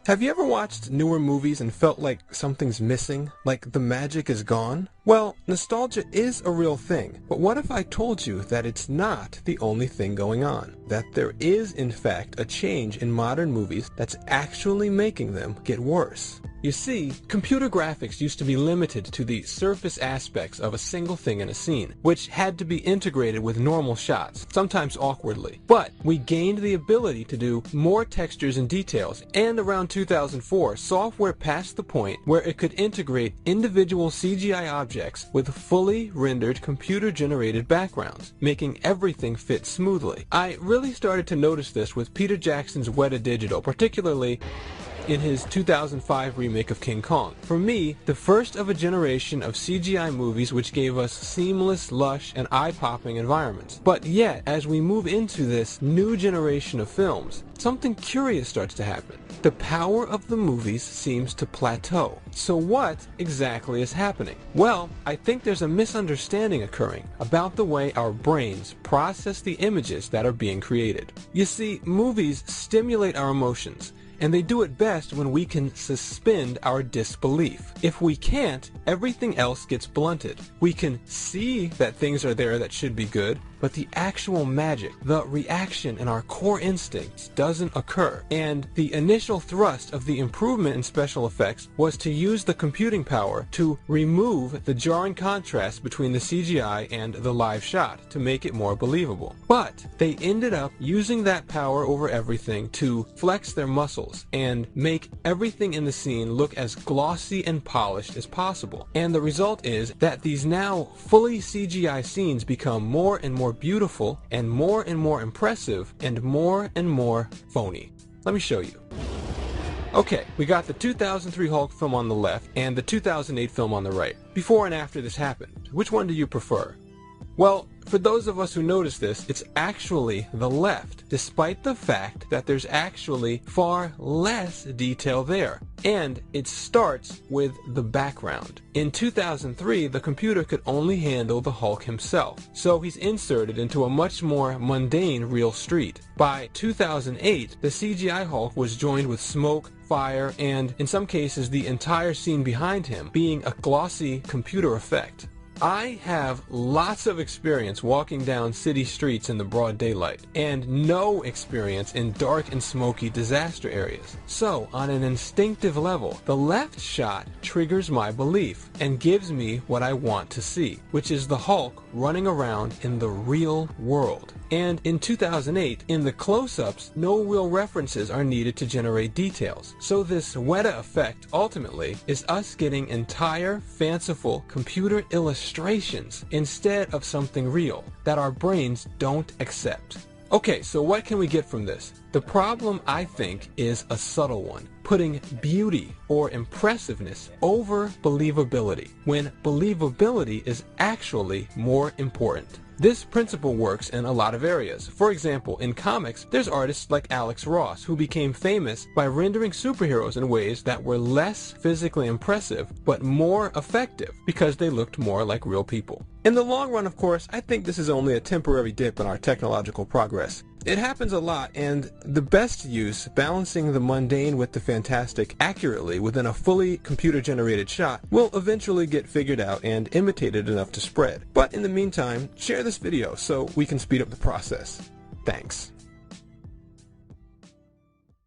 Have you ever watched newer movies and felt like something's missing, like the magic is gone? Well, nostalgia is a real thing, but what if I told you that it's not the only thing going on? That there is, in fact, a change in modern movies that's actually making them get worse. You see, computer graphics used to be limited to the surface aspects of a single thing in a scene, which had to be integrated with normal shots, sometimes awkwardly. But we gained the ability to do more textures and details, and around 2004, software passed the point where it could integrate individual CGI objects with fully rendered computer-generated backgrounds, making everything fit smoothly. I really started to notice this with Peter Jackson's WETA Digital, particularly in his 2005 remake of King Kong. For me, the first of a generation of CGI movies which gave us seamless, lush, and eye-popping environments. But yet, as we move into this new generation of films, something curious starts to happen. The power of the movies seems to plateau. So what exactly is happening? Well, I think there's a misunderstanding occurring about the way our brains process the images that are being created. You see, movies stimulate our emotions, and they do it best when we can suspend our disbelief. If we can't, everything else gets blunted. We can see that things are there that should be good, but the actual magic, the reaction in our core instincts doesn't occur. And the initial thrust of the improvement in special effects was to use the computing power to remove the jarring contrast between the CGI and the live shot to make it more believable. But they ended up using that power over everything to flex their muscles and make everything in the scene look as glossy and polished as possible. And the result is that these now fully CGI scenes become more and more beautiful and more impressive and more phony. Let me show you. Okay, we got the 2003 Hulk film on the left and the 2008 film on the right. Before and after this happened, which one do you prefer? Well, for those of us who notice this, it's actually the left, despite the fact that there's actually far less detail there. And it starts with the background. In 2003, the computer could only handle the Hulk himself, so he's inserted into a much more mundane real street. By 2008, the CGI Hulk was joined with smoke, fire, and in some cases the entire scene behind him being a glossy computer effect. I have lots of experience walking down city streets in the broad daylight, and no experience in dark and smoky disaster areas. So, on an instinctive level, the left shot triggers my belief and gives me what I want to see, which is the Hulk running around in the real world. And in 2008, in the close-ups, no real references are needed to generate details. So this WETA effect, ultimately, is us getting entire, fanciful computer illustrations instead of something real that our brains don't accept. Okay, so what can we get from this? The problem, I think, is a subtle one. Putting beauty or impressiveness over believability, when believability is actually more important. This principle works in a lot of areas. For example, in comics, there's artists like Alex Ross who became famous by rendering superheroes in ways that were less physically impressive but more effective because they looked more like real people. In the long run, of course, I think this is only a temporary dip in our technological progress. It happens a lot, and the best use, balancing the mundane with the fantastic accurately within a fully computer-generated shot, will eventually get figured out and imitated enough to spread. But in the meantime, share this video so we can speed up the process. Thanks.